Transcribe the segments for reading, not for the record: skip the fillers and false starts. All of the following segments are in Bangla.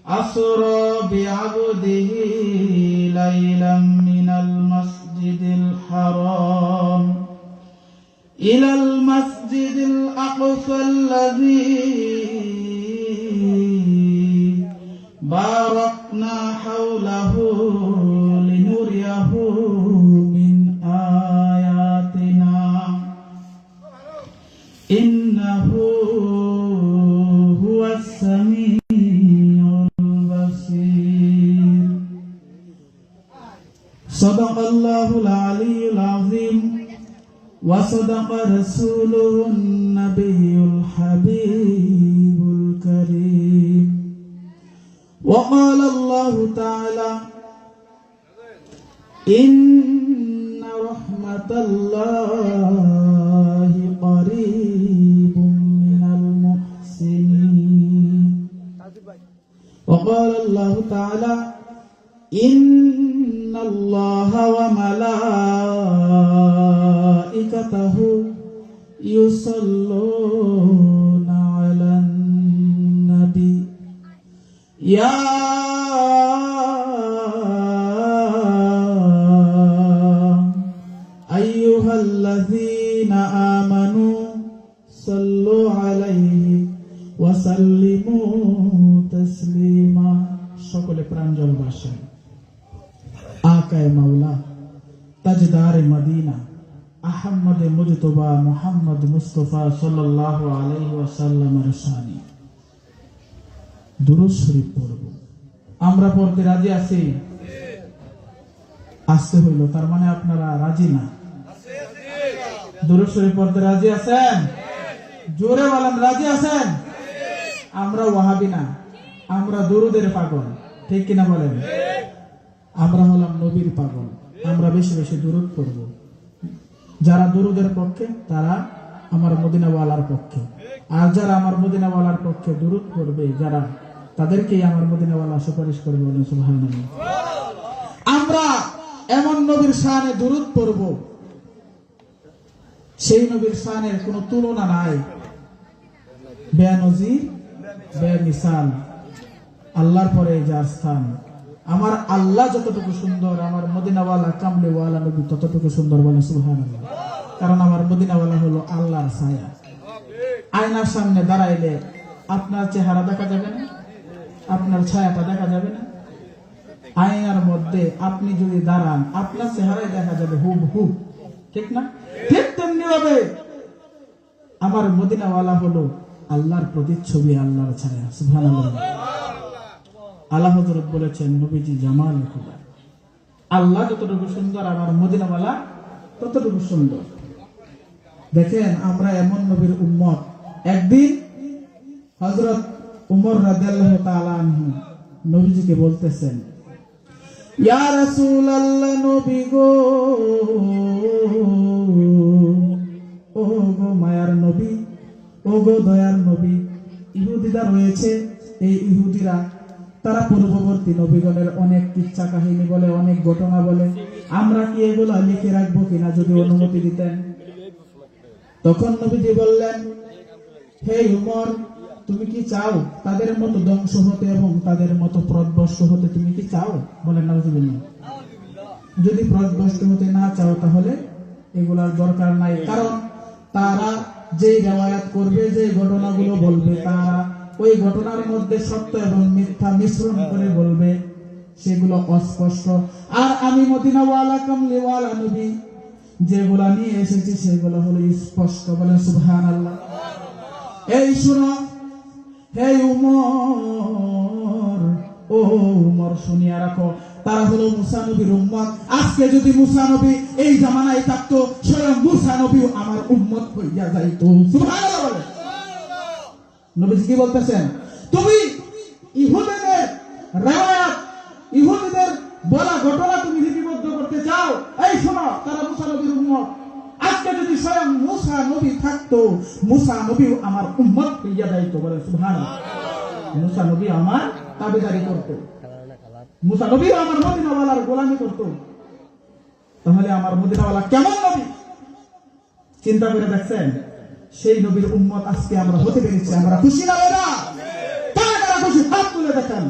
أسرى بعبده ليلا من المسجد الحرام إلى المسجد الأقصى الذي باركنا حوله لنريه من آياتنا إنه هو السميع البصير. صدق الله العلي العظيم وصدق رسوله النبي الحبيب الكريم. وقال الله تعالى إن رحمة الله قريب من المحسنين. وقال الله تعالى إن الله وملائكته يصلون على النبي يا أيها الذين آمنوا صلوا عليه وسلموا تسليما. সকলে প্রাঞ্জল ভাষায় আকায়ে মাওলা তাজদারে মদিনা আহমদে মুজতবা মুহাম্মদ মুস্তাফা সাল্লাল্লাহু আলাইহি ওয়াসাল্লামের শানে দুরূদ শরীফ পড়ব। আমরা পড়তে রাজি আছি? আসতে হইল, তার মানে আপনারা রাজি না? দুরূদ শরীফ পড়তে রাজি আছেন? জোরে বলেন, রাজি আছেন? আমরা ওয়াহাবি না, আমরা দুরূদের পাগল, ঠিক কিনা বলেন? আমরা হলাম নবীর পাগল, আমরা বেশি বেশি দুরূদ পড়ব। যারা দুরূদের পক্ষে তারা আমার মদিনাওয়ালার পক্ষে, আর যারা আমার মদিনাওয়ালার পক্ষে দুরূদ পড়বে যারা, তাদেরকেই আমার মদিনাওয়ালা সুপারিশ করবে। বলেন সুবহানাল্লাহ। আমরা এমন নবীর শানে দুরূদ পড়ব, সেই নবীর শানের কোনো তুলনা নাই, বেনজির বেমিসাল, আল্লাহর পরে যার স্থান। আমার আল্লাহ যতটুকু সুন্দর, আমার মদিনাওয়ালা কামলিওয়ালা নবী ততটুকু সুন্দর। বলেন সুবহানাল্লাহ। কারণ আমার মদিনাওয়ালা হলো আল্লাহর ছায়া। আয়নার সামনে দাঁড়াইলে আপনার চেহারা দেখা যাবে না, আপনার ছায়াটা দেখা যাবে না। আয়নার মধ্যে আপনি যদি দাঁড়ান আপনার চেহারাই দেখা যাবে হুবহু, ঠিক না? ঠিক তেমনি হবে আমার মদিনাওয়ালা হলো আল্লাহর প্রতিচ্ছবি, আল্লাহর ছায়া। সুবহানাল্লাহ। আল্লাহ হযরত বলেছেন নবীজি জামাল খুদা, আল্লাহ যতটুকু সুন্দর আমার মদিনাওয়ালা ততটুকু সুন্দর। দেখেন আমরা এমন নবীর উম্মত। একদিন হযরত উমর রাদিয়াল্লাহু তাআলা আনহু নবীজিকে বলতেছেন, ইয়া রাসূলুল্লাহ, নবী গো, ও গো মায়ার নবী, ও গো দয়ার নবী, ইহুদিরা রয়েছে, এই ইহুদিরা তারা পূর্ববর্তী নবীগণের অনেক কিচ্ছা কাহিনী বলে, অনেক ঘটনা বলে, আমরা কি এগুলো লিখে রাখবো কিনা যদি অনুমতি দিতেন? তখন নবীজি বললেন, হে উমর, তুমি কি চাও তাদের মতো ধ্বংস হতে এবং তাদের মতো পথভ্রষ্ট হতে? তুমি কি চাও? বলেন নাউযুবিল্লাহ। যদি পথভ্রষ্ট হতে না চাও তাহলে এগুলার দরকার নাই। কারণ তারা যেই রিওয়ায়াত করবে, যে ঘটনাগুলো বলবে, তারা ওই ঘটনার মধ্যে সত্য এবং মিথ্যা মিশ্রণ করে বলবে, সেগুলো অস্পষ্ট। আর আমি মদিনাওয়ালা কামলিওয়ালা নবী যেগুলা নিয়ে এসেছি সেগুলো হলো স্পষ্ট। বলেন সুবহানাল্লাহ। এই শুনো হে উমর, ও উমর শুনিয়া রাখো, তারা হলো মুসা নবীর উম্মত। আজকে যদি মুসা নবী এই জামানায় থাকতো, স্বয়ং মুসা নবীও আমার উম্মত হইয়া যাইত। সুবহানাল্লাহ বলে। নবীজি কি বলতেছেন? তুমি ইহুদিদের রিওয়ায়াত, ইহুদিদের বলা ঘটনা তুমি লিপিবদ্ধ করতে চাও? এই শোনো, তারা মুসা নবীর উম্মত। আজকে যদি স্বয়ং মুসা নবী থাকতো, মুসা নবীও আমার উম্মত হইয়া যাইত। বলে সুবহানাল্লাহ। মুসা নবী আমার তাবেদারি করত, মুসা নবীও আমার মদিনাওয়ালার গোলামি করত। তাহলে আমার মদিনাওয়ালা কেমন নবী চিন্তা করে দেখছেন। সেই নবীর উম্মত আজকে আমরা হতে পেরেছি, আমরা খুশি না? দেখান।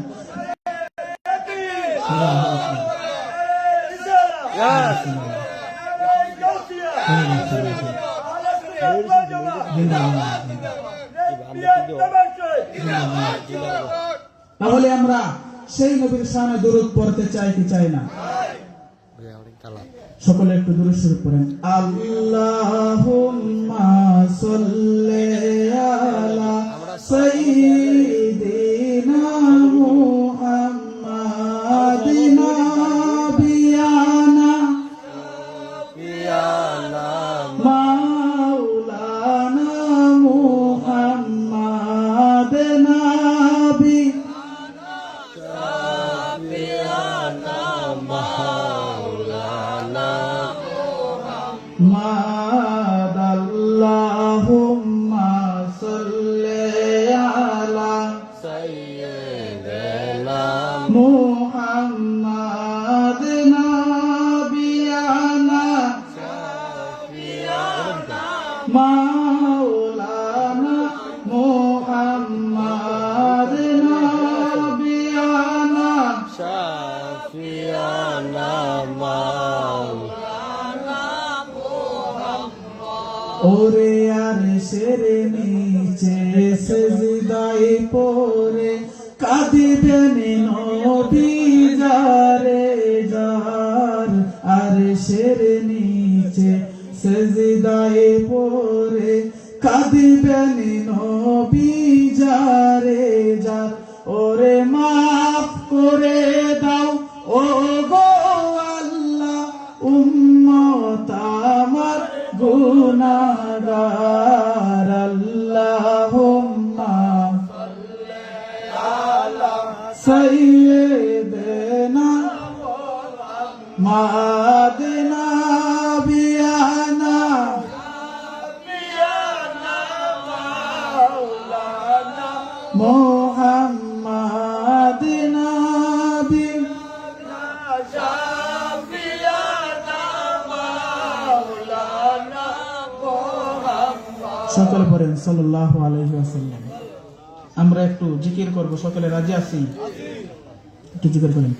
তাহলে আমরা সেই নবীর শানে দুরূদ পড়তে চাই কি চাই না? সকলে একটু দুরূদ শরীফ পড়েন। আল্লাহুম্মা সাল্লি আলা সাইয়্যিদিনা মুহাম্মাদিন নাবিয়ানা মাওলানা মুহাম্মাদ নাবি Allahumma salli ala sayyidina Muhammad nabiyana shafi'ana maulana Muhammad nabiyana shafi'ana ওরে আর সেরে নিচে সেজদায় পড়ে কাঁদিবেন নবী যারে যার আর সেরে নিচে সেজদায় পড়ে কাঁদিবেন নবী যারে যার ওরে মাফ করে দাও ও গো আল্লাহ উম্মত আমার গুনাহগার আল্লাহুম্মা সাল্লি আলা সাইয়্যিদিনা মুহাম্মাদ নাবিয়ানা মাওলানা মুহাম্মাদ নাবি সকলে পড়েন সাল্লাল্লাহু আলাইহি ওয়াসাল্লাম। আমরা একটু জিকির করব, সকলে রাজি আছি? একটু জিকির করেন।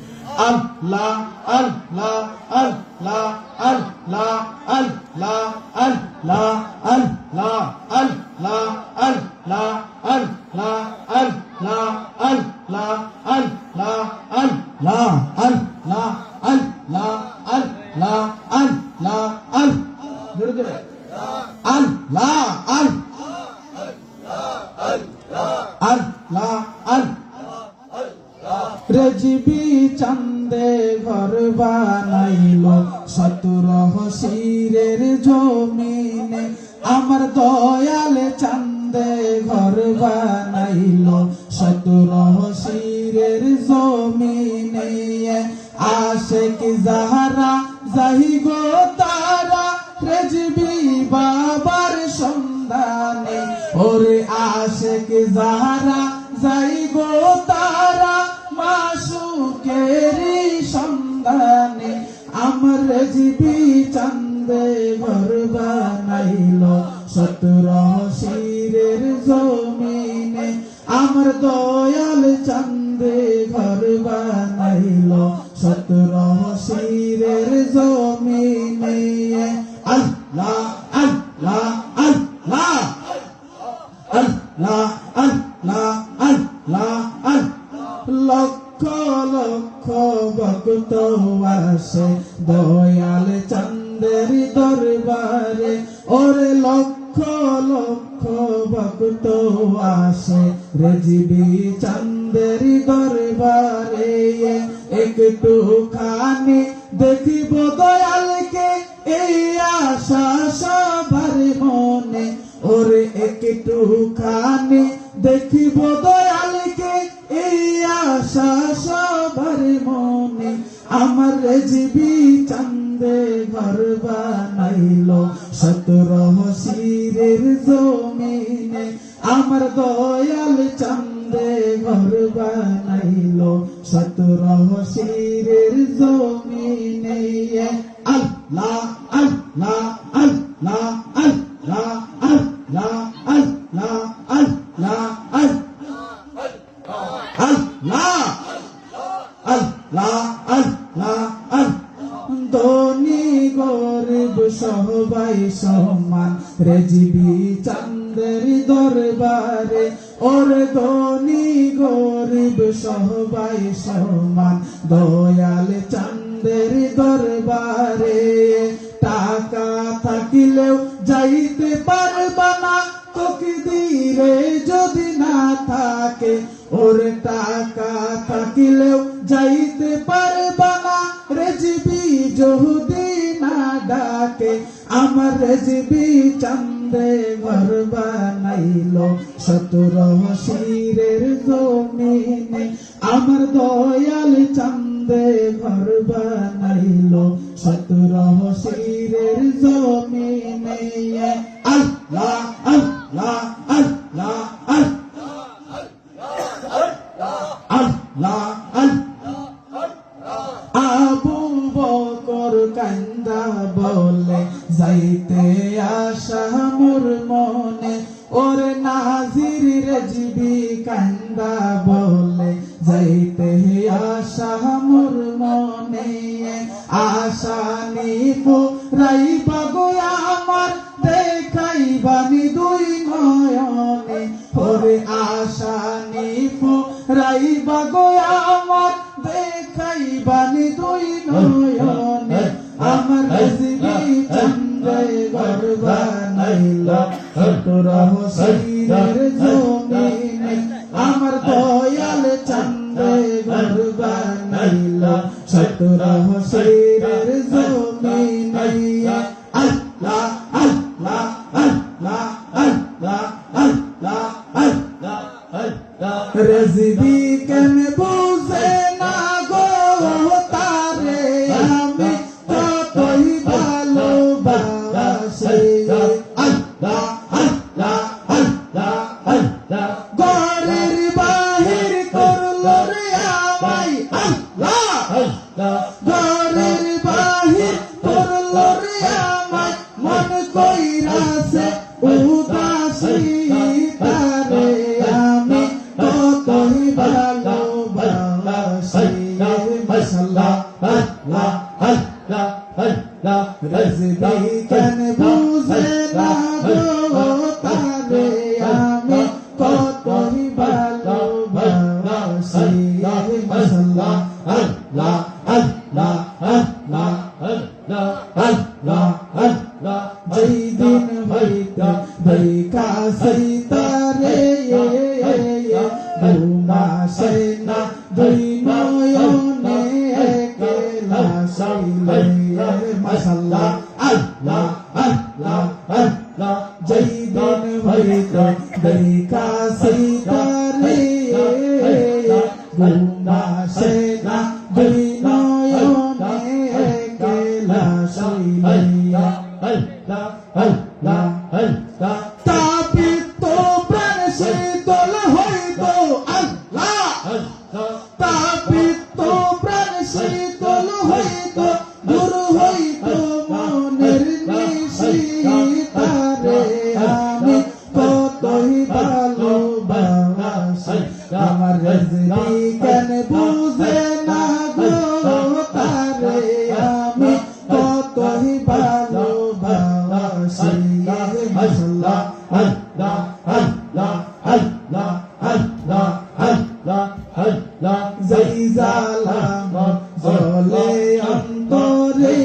আল্লাহ আল্লাহ আল্লাহ আল্লাহ আল্লাহ আল্লাহ আল্লাহ আল্লাহ আল্লাহ আল্লাহ আল্লাহ আল্লাহ আল্লাহ আল্লাহ আল্লাহ আল্লাহ আল্লাহ আল্লাহ আল্লাহ ধরে ধরে আল্লাহ আল্লাহ আল্লাহ রেজিবি চান্দে ঘর বানাইলো 17 শিরের জমিনে আমার দয়াল চান্দে ঘর বানাইলো 17 শিরের জমিনে আশিক যাহারা যাহি গো তারা রেজবি বাবার সন্ধানে ওরে আশিক যাহারা যাই গো তারা মাসুকেরি সন্ধানে আমার রেজবি চান্দে ঘর বানাইলো 17 শিরের জমিনে আমার দয়াল চান্দে ঘর বানাইলো 17 শিরের জমিনে আল্লাহ আল্লাহ আল্লাহ আল্লাহ আল্লাহ আল্লাহ লক্ষ লক্ষ ভক্ত আসে দয়াল চান্দের দরবারে ওরে লক্ষ লক্ষ ভক্ত আসে রেজবি চান্দের দরবারে একটু খানি দেখিব দয়ালকে এই আশা সবার মনে ওরে একটু খানি দেখিব দয়ালকে এই আশা সবার মনে আমার রেজবি চান্দে ঘর বানাইলো 17 শিরের জমিনে আমার দয়াল চান্দে ঘর বানাইলো 17 শিরের জমিনে আল্লাহ আল্লাহ আল্লাহ আল্লাহ আল্লাহ আল্লাহ আল্লাহ আল্লাহ আল্লাহ আল্লাহ আল্লাহ আল্লাহ ধনী গরিব সবাই সমান রেজিবি চাঁদের দরবারে ওর ধনী গরিব সবাই সমান দয়াল চাঁদের দরবারে টাকা থাকিলেও যাইতে পারবা না তকদিরে যদি না থাকে ওর টাকা থাকিলেও যাইতে পারবা না রেজিবি যদি না ডাকে আমার রেজিবি চাঁদে ঘর বানাইলো 17 শিরের জমিনে আমার দয়াল চাঁদে ঘর বানাইলো 17 শিরের জমিনে আল্লাহ আল্লাহ আল্লাহ আল্লাহ আবু বকর কান্দা বলে যাইতে আশা মোর মনে ওর নাজির রেজবি কান্দা বলে যাইতে আশা মোর মনে আশা নিফো রাইবা গো আমার দেখাইবানি দুই নয়নে ওরে আশা নিফো রাইবা গো আমার দেখাইবানি দুই নয়নে আমার রেজিবি চাঁদে ঘর বানাইলো 17 শিরের জমিনে আমার দয়াল চাঁদে ঘর বানাইলো 17 শিরের জমিনে আল্লাহ আল্লাহ আল্লাহ আল্লাহ আল্লাহ আল্লাহ আল্লাহ রেজিবি কেন বুঝে না গো তারে আমি কতই ভালোবাসি আল্লাহ আল্লাহ আল্লাহ আল্লাহ ঘরের বাহির করলো রে আমায় আল্লাহ আল্লাহ ঘরের বাহির করলো রে আমায় মন কইরাছে উদাসী তারে আমি কতই ভালোবাসি মাশাআল্লাহ আল্লাহ আল্লাহ আল্লাহ রেজিবি কেন বুঝে না গো তারে আমি কতই ভালোবাসি মাশাআল্লাহ আল্লাহ আল্লাহ আল্লাহ আল্লাহ আল্লাহ আল্লাহ যেই দিন হইতে দেখা সইতারে ঘুমাসে না দুই নয়নে একলা শৈলে মাশাআল্লাহ আল্লাহ আল্লাহ আল্লাহ যেই দিন হইতে দেখা সইতারে ঘুমাসে না দুই নয়নে একলা শৈলে আল্লাহ আল্লাহ আল্লাহ তাপিত প্রাণ শীতল হইত আল্লাহ তাপিত প্রাণ শীতল হইত দূর হইত মনের নিশিতারে আমি কতই ভালোবাসি আমার রেজিবি কেন বুঝে না গো তারে আমি কতই ভালোবাসি মাশাআল্লাহ আল্লাহ আল্লাহ আল্লাহ আল্লাহ আল্লাহ আল্লাহ যেই জালাম জ্বলে অন্তরে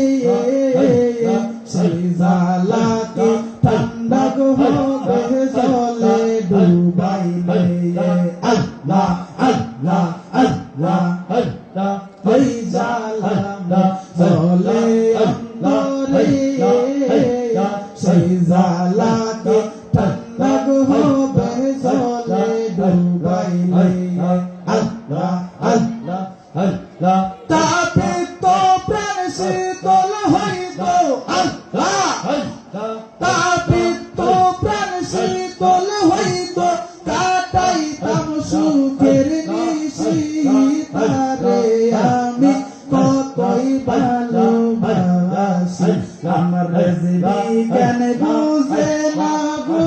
সেই জালাকে ঠান্ডা গো হবে জলে ডুবাইলে আল্লাহ আল্লাহ আল্লাহ আল্লাহ ওই জালাম জ্বলে অন্তরে সেই জালাকে ঠান্ডা গো হবে জলে ডুবাইলে আল্লাহ আল্লাহ আল্লাহ তাপিত প্রাণ শীতল হইত আল্লাহ তাপিত প্রাণ শীতল হইত কাটাইতাম সুখের নিশিতারে আমি কতই ভালোবাসি আমার রেজিবি কেন বুঝে না গো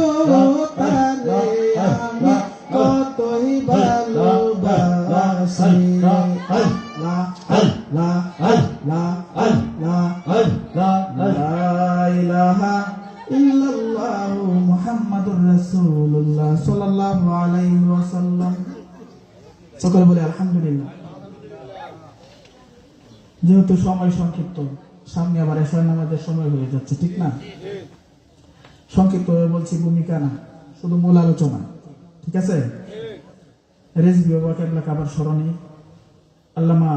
তারে আমি কতই ভালোবাসি ইলাহা ইল্লাল্লাহু মুহাম্মাদুর রাসূলুল্লাহ সাল্লাল্লাহু আলাইহি ওয়াসাল্লাম। সকলে বলে আলহামদুলিল্লাহ। যেহেতু সময় সংক্ষিপ্ত, সামনে আবার এশার নামাজের সময় হয়ে যাচ্ছে, ঠিক না? সংক্ষিপ্ত বলছি, ভূমিকা না, শুধু মূল আলোচনা, ঠিক আছে? রেজভি বাবা কেবলা কাবার স্মরণে আল্লামা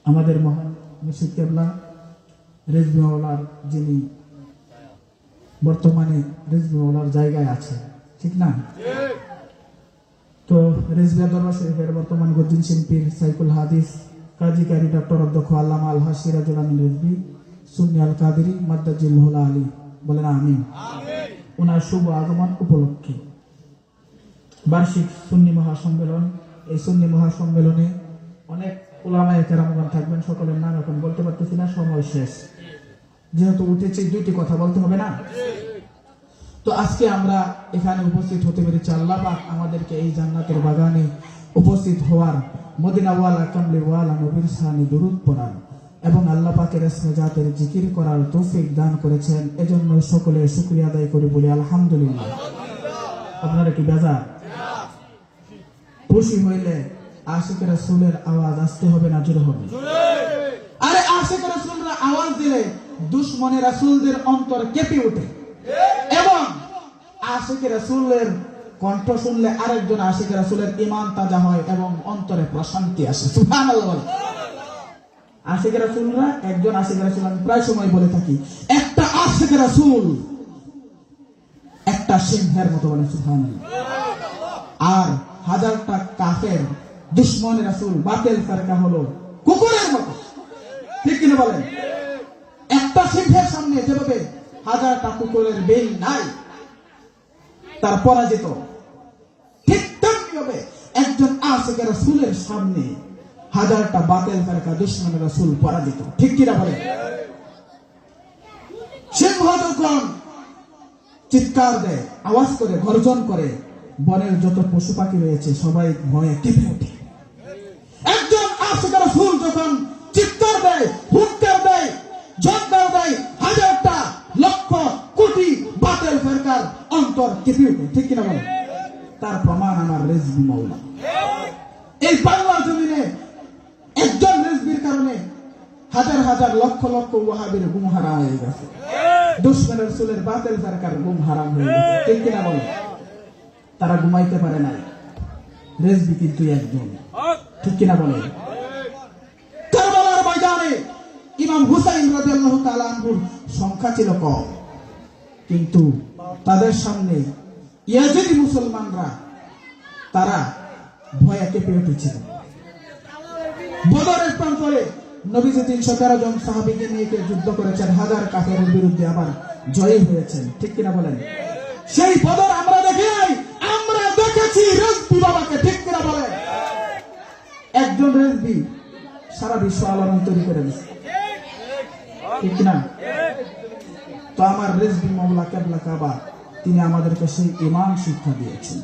আমাদের মহান মুর্শিদ কেবলা রেজভি মাওলার, যিনি বর্তমানে রেজভি মাওলার জায়গায় আছে, ঠিক না? তো রেজভিয়া দরবার শরীফের বর্তমান গদ্দিন শিল্পীর সাইকুল হাদিস কাজী কারি ডক্টর অধ্যক্ষ আল্লামা আলহা সিরাজুল আমিন রেজভি সুন্নি আল কাদেরী মাদ্দাজিল হুলা আলী, বলেন আমিন। ওনার শুভ আগমন উপলক্ষে বার্ষিক সুন্নি মহাসম্মেলন। এই সুন্নি মহাসম্মেলনে অনেক উলামায়ে কেরামগণ থাকবেন, সকলের নাম এখন বলতে পারতেছি না, সময় শেষ। যেহেতু উঠেছি, দুইটি কথা বলতে হবে না? তো আজকে আমরা এখানে উপস্থিত হতে পেরেছি, আল্লাহ পাক আমাদেরকে এই জান্নাতের বাগানে উপস্থিত হওয়ার, মদিনাওয়ালা কামলিওয়ালা নবীর শানে দুরূদ পড়ার এবং আল্লাহ পাকের ইসমে জাতের জিকির করার তৌফিক দান করেছেন। এজন্য সকলে শুকরিয়া আদায় করে বলি আলহামদুলিল্লাহ। আপনারা কি বেজার? খুশি হইলে আশিক রাসূলের আওয়াজ আসতে হবে না জোরে হবে? আরে আশিক রাসূলরা আওয়াজ দিলে দুশমনে রাসূলদের অন্তর কেঁপে ওঠে, এবং আশিক রাসূলের কণ্ঠ শুনলে আরেকজন আশিক রাসূলের ঈমান তাজা হয় এবং অন্তরে প্রশান্তি আসে। সুবহানাল্লাহ বলে। আশিক রাসূলরা, একজন আশিক রাসূল, আমি প্রায় সময় বলে থাকি, একটা আশিক রাসূল একটা সিংহের মতো, বলে সুবহানাল্লাহ। আর হাজারটা কাফের দুশমনে রাসূল বাতিল ফেরকা হলো কুকুরের মতো, ঠিক কিনা বলেন? একটা সিংহের সামনে যেভাবে হাজারটা কুকুরের বেল নাই, তার পরাজিত, ঠিক তেমনিভাবে একজন আশিক রাসূলের সামনে হাজারটা বাতিল ফেরকা দুশমনে রাসূল পরাজিত, ঠিক কিনা বলেন? সিংহ যখন চিৎকার দেয়, আওয়াজ করে, গর্জন করে, বনের যত পশু পাখি রয়েছে সবাই ভয়ে কেঁপে ওঠে। একজন আশিক রাসূল যখন চিৎকার দেয়, হুঙ্কার দেয়, জোরদার দেয়, হাজারটা লক্ষ কোটি বাতিল ফেরকার অন্তর কেঁপে ওঠে, ঠিক কিনা বলেন? তার প্রমাণ আমার রেজভি মাওলা। এই বাংলার জমিনে একজন রেজভির কারণে হাজার হাজার লক্ষ লক্ষ ওয়াহাবীর ঘুম হারাম হয়ে গেছে, দুশমনে রাসূলের বাতিল ফেরকার ঘুম হারাম হয়ে গেছে, ঠিক কিনা বলেন? তারা ঘুমাইতে পারে নাই, রেজভি কিন্তু একজন, ঠিক কিনা বলেন? কারবালার ময়দানে ইমাম হুসাইন রাদিয়াল্লাহু তাআলা আনহুর সংখ্যা ছিল কম, কিন্তু তাদের সামনে ইয়াজিদি মুসলমানরা তারা ভয়ে কেঁপে উঠেছিল। বদরের প্রান্তরে নবীজি 313 জন সাহাবীকে নিয়ে যুদ্ধ করেছেন, হাজার কাফেরের বিরুদ্ধে আবার জয়ী হয়েছেন, ঠিক কিনা বলেন? সেই বদর আমরা দেখি নাই, আমরা দেখেছি রেজভি বাবাকে, ঠিক কিনা বলেন? একজন রেজভি সারা বিশ্ব আলোড়ন তৈরি করে দিয়েছে, ঠিক কিনা? তো আমার রেজভি মাওলা কেবলা কাবা, তিনি আমাদেরকে সেই ঈমান শিক্ষা দিয়েছেন।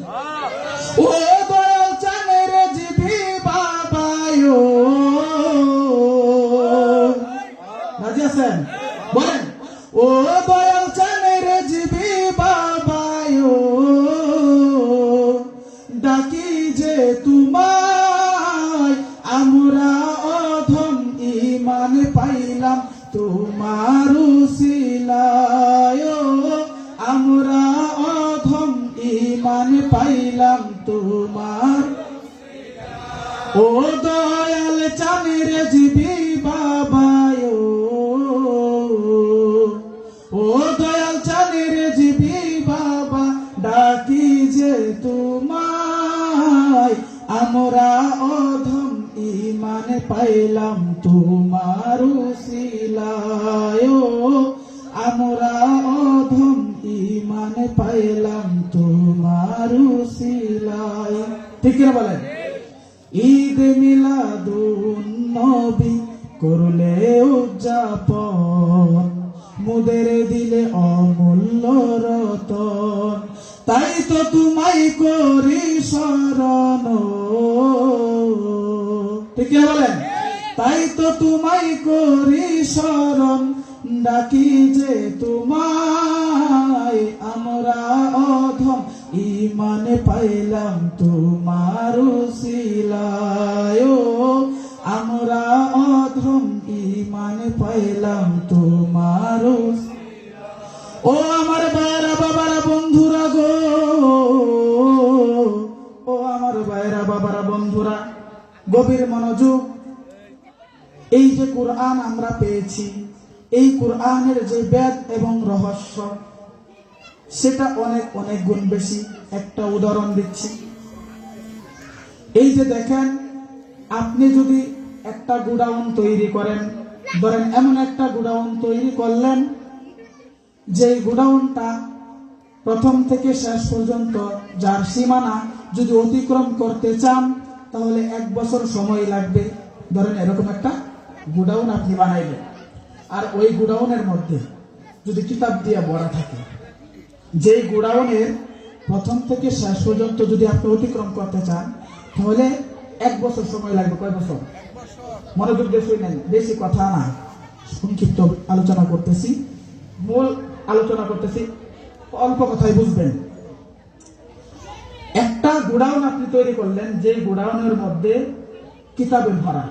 ও দয়াল জানে রেজভি বাবায়ো, রাজি আছেন? বলেন, ও দয়াল জানে রেজভি বাবায়ো, ডাকি যে তোমায় আমরা অধম ঈমান পাইলাম তোমার উসিলায়, আমরা অধম ঈমান পাইলাম তোমার। ও দয়াল জানে রেজভি বাবায়ো, ও দয়াল জানে রেজভি বাবা, ডাকি যে তোমায় আমরা অধম ঈমান পাইলাম তোমার উসিলায়, আমরা অধম ঈমান পাইলাম তোমার উসিলায়, ঠিক কিনা বলেন? ঈদ মিলাদুন নবী করলে উদযাপন, মুদের দিলে অমূল্য রতন, তাই তো তোমায় করি শরণ ঠিক কি বলেন? তাই তো তোমায় করি শরণ, ডাকি যে তোমায়, আমরা অধম ঈমান পাইলাম তোমার উসিলায়, আমরা অধম ঈমান পাইলাম তোমার উসিলায়। ও আমার ভাইরা বাবারা বন্ধুরা গো, ও আমার ভাইরা বাবারা বন্ধুরা, গভীর মনোযোগ। এই যে কোরআন আমরা পেয়েছি, এই কোরআনের যে বেদ এবং রহস্য, সেটা অনেক অনেক গুণ বেশি। একটা উদাহরণ দিচ্ছি। এই যে দেখেন, আপনি যদি একটা গোডাউন তৈরি করেন, ধরেন এমন একটা গোডাউন তৈরি করলেন, যে গোডাউনটা প্রথম থেকে শেষ পর্যন্ত যার সীমানা যদি অতিক্রম করতে চান তাহলে 1 বছর সময় লাগবে। ধরেন এরকম একটা গোডাউন আপনি বানাইবেন, আর ওই গোডাউনের মধ্যে যদি কিতাব দিয়ে ভরা থাকে, যেই গোডাউনের প্রথম থেকে শেষ পর্যন্ত যদি আপনি অতিক্রম করতে চান তাহলে 1 বছর সময় লাগবে। কয় বছর? মনোযোগ দিয়ে শুনেন, বেশি কথা না, সংক্ষিপ্ত আলোচনা করতেছি, মূল আলোচনা করতেছি, অল্প কথাই বুঝবেন। একটা গোডাউন আপনি তৈরি করলেন, যে গোডাউনের মধ্যে কিতাবে ভরা,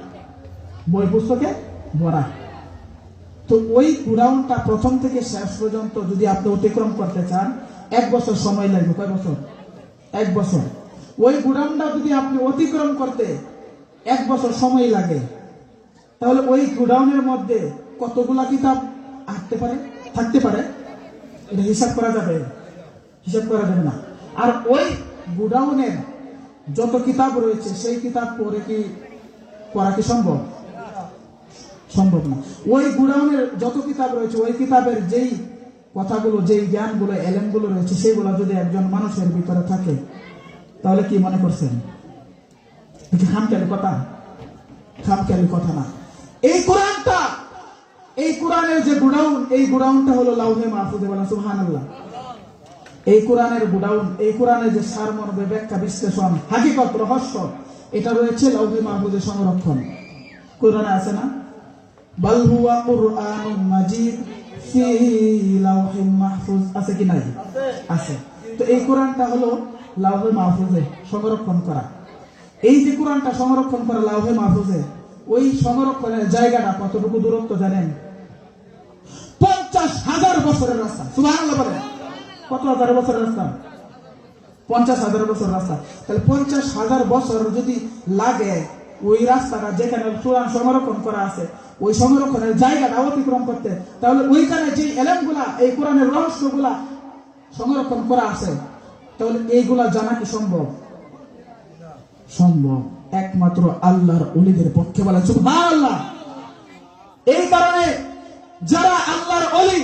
বই পুস্তকে ভরা, তো ওই গোডাউনটা প্রথম থেকে শেষ পর্যন্ত যদি আপনি অতিক্রম করতে চান 1 বছর সময় লাগবে। কয় বছর? 1 বছর। ওই গোডাউনটা যদি আপনি অতিক্রম করতে 1 বছর সময় লাগে, তাহলে ওই গোডাউনের মধ্যে কতগুলা কিতাব থাকতে পারে? এটা হিসাব করা যাবে? হিসাব করা যাবে না। আর ওই গোডাউনের যত কিতাব রয়েছে সেই কিতাব পড়া কি সম্ভব? সম্ভব না। ওই গোডাউনের যত কিতাব রয়েছে, ওই কিতাবের যেই কথাগুলো, যেই জ্ঞানগুলো, এলেমগুলো রয়েছে, সেগুলো যদি একজন মানুষের ভিতরে থাকে তাহলে কি মনে করছেন? খামখেয়ালি কথা? খামখেয়ালি কথা না। এই কোরআনটা, এই কোরআনের যে গোডাউন, এই গোডাউনটা হলো লাউহে মাহফুজে। বলেন সুবহানাল্লাহ। এই কোরআনের গোডাউন, এই কোরআনের যে সারমর্ম, ব্যাখ্যা, বিশ্লেষণ, হাকিকত, রহস্য, এটা রয়েছে লাউহে মাহফুজে সংরক্ষণ। কোরআনে আছে না? বাল হুয়া কুরআনুম মাজিদ ফি লাউহিম মাহফুজ, আছে কি নাই? আছে। তো এই কোরআনটা হলো লাউহে মাহফুজে সংরক্ষণ করা। এই যে কোরআনটা সংরক্ষণ করা লাউহে মাহফুজে, ওই সংরক্ষণের জায়গাটা কতটুকু দূরত্ব জানেন? 50,000 বছরের রাস্তা। সুবহানাল্লাহ বলেন। কত হাজার বছরের রাস্তা? 50,000 বছর রাস্তা। তাহলে 50,000 বছর যদি লাগে ওই রাস্তাটা যেখানে কোরআন সংরক্ষণ করা আছে, ওই সংরক্ষণের জায়গাটা অতিক্রম করতে, তাহলে ওইখানে যে এলেমগুলা, এই কোরআনের রহস্যগুলা সংরক্ষণ করা আছে, তাহলে এইগুলা জানা কি সম্ভব? সম্ভব। একমাত্র আল্লাহর ওলিদের পক্ষে। বলেন সুবহানাল্লাহ। এই কারণে যারা আল্লাহর ওলি,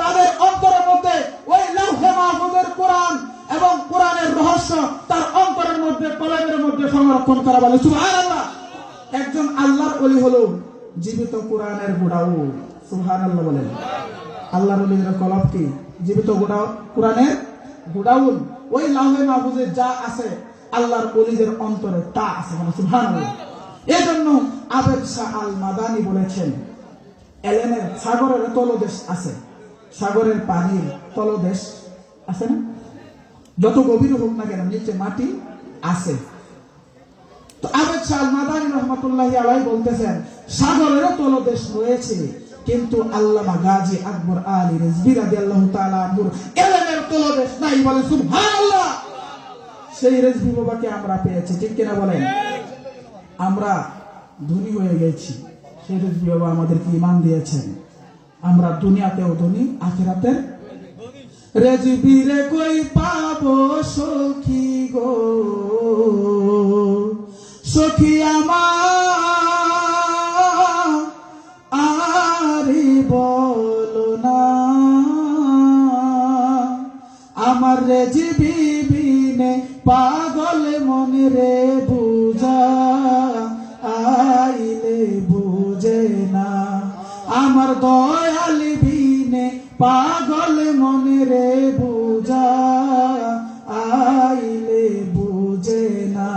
তাদের অন্তরের মধ্যে ওই লাউহে মাহফুজের কোরআন এবং কোরআনের রহস্য তার অন্তরের মধ্যে, কলবের মধ্যে সংরক্ষণ করা। বলে সুবহানাল্লাহ। একজন আল্লাহর ওলি হলো জীবিত কোরআনের গোডাউন। সুবহানাল্লাহ বলেন। আল্লাহর ওলিদের কলব কি? জীবিত কোরআনের গোডাউন। ওই লাউহে মাহফুজে যা আছে আল্লাহর ওলিদের অন্তরে তা আছে। বলে সুবহানাল্লাহ। এজন্য আবেদ শাহ আল মাদানী বলেছেন, এলেনের সাগরের তলদেশ আছে, সাগরের পানির তলদেশ আছে না? যত গভীর হোক না কেন, নিচে মাটি আছে। তো আবেদ শাহ আল মাদানী রহমাতুল্লাহি আলাইহি বলতেছেন, সাগরেরও তলদেশ রয়েছে, কিন্তু আল্লামা গাজী আকবর আলী রিজভী রাদিয়াল্লাহু তাআলা আনহুর এলেনের তলদেশ নাই। বলে সুবহানাল্লাহ। সেই রিজভী বাবাকে আমরা পেয়েছি, ঠিক কিনা বলেন? আমরা ধনী হয়ে গেছি, সেই রিজভী বাবা আমাদেরকে ঈমান দিয়েছেন। আমরা দুনিয়াতেও ধনী, আখিরাতের রিজভী রে কই পাবো সখী গো, সখী আমার আরে বলো না, আমার রিজভী বিনে পাগল মন রে বুঝা আইলে বুঝে না, আমার দয়াল বিনে পাগল মন রে বুঝা আইলে বুঝে না।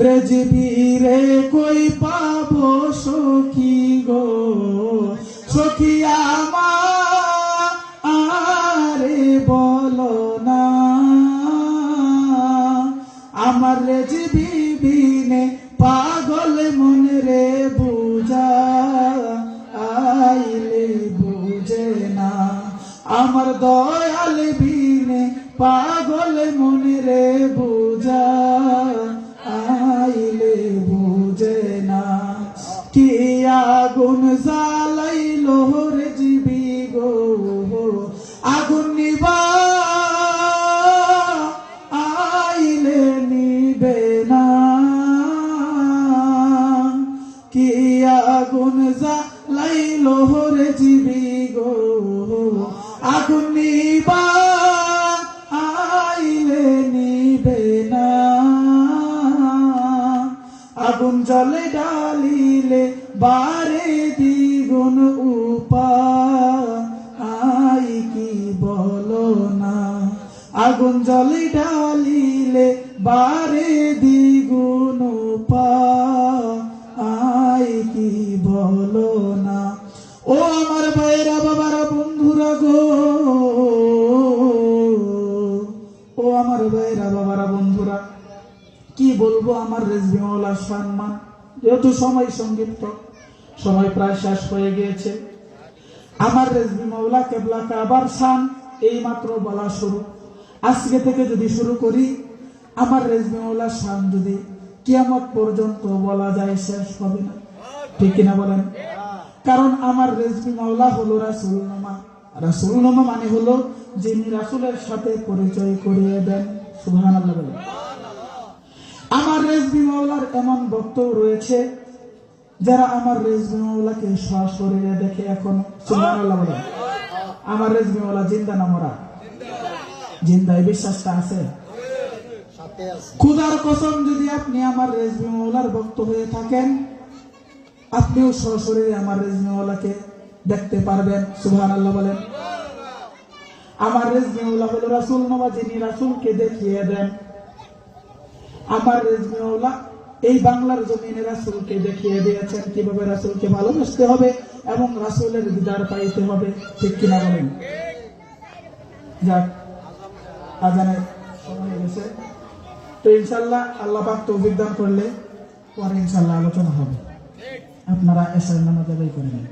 রেজবি রে কই পাবো সখী গো, সখী আমারে বলো না, আমার রেজবি বিনে পাগল মন রে বুঝা আইলে বুঝে না, আমার দয়াল বিনে পাগল মন রে বুঝা আইলে বুঝে না, কি আগুন জ্বালাইলো রেজবি গো, আগুন নিবা আইলে নিবে না, কি আগুন জ্বালাইলো রেজবি গো, আগুন নিবা আইলে নিবে না, আগুন জলে ডালিলে বারে দ্বিগুণ উপায় কি বলো না, আগুন জলে ডালিলে বারে দ্বিগুণ উপায় কি বলো না। ও আমার ভাইরা বাবারা বন্ধুরা গো, ও আমার ভাইরা বাবারা বন্ধুরা, কি বলবো আমার রেজবি মাওলার সম্মান, যেহেতু সময় সংক্ষিপ্ত, সময় প্রায় শেষ হয়ে গিয়েছে। আমার রেজবি মাওলা কেবলা কাবার শান এই মাত্র বলা শুরু, আজকে থেকে যদি শুরু করি আমার রেজবি মাওলার শান যদি কিয়ামত পর্যন্ত বলা যায় শেষ হবে না, ঠিক কিনা বলেন? কারণ আমার রেজবি মাওলা হলো রাসূলনামা, রাসূলনামা মানে হলো যিনি রাসূলের সাথে পরিচয় করিয়ে দেন। সুবহানাল্লাহ বলেন। আমার রেজবি মাওলার এমন ভক্ত রয়েছে যারা আমার রেজবি মাওলাকে সশরীরে দেখে এখনো। সুবহানাল্লাহ বলেন। আমার রেজবি মাওলা জিন্দা না মরা? জিন্দা, এই বিশ্বাসটা আছে? খোদার কসম, যদি আপনি আমার রেজবি মাওলার ভক্ত হয়ে থাকেন আপনিও সশরীরে আমার রেজবি মাওলাকে দেখতে পারবেন। সুবহানাল্লাহ বলেন। আমার রেজবি মাওলা হলো রাসূলনামা, যিনি রাসূলকে দেখিয়ে দেন। আমার রেজবি মাওলা এই বাংলার জমিনে রাসূলকে দেখিয়ে দিয়েছেন কিভাবে রাসূলকে ভালোবাসতে হবে এবং রাসূলের দিদার পাইতে হবে, ঠিক কিনা বলেন? যাক, আজানের সময় হয়ে গেছে, তো ইনশাআল্লাহ আল্লাহ পাক তৌফিক দান করলে পরে ইনশাআল্লাহ আলোচনা হবে। আপনারা এশার নামাজ আদায় করে নিন।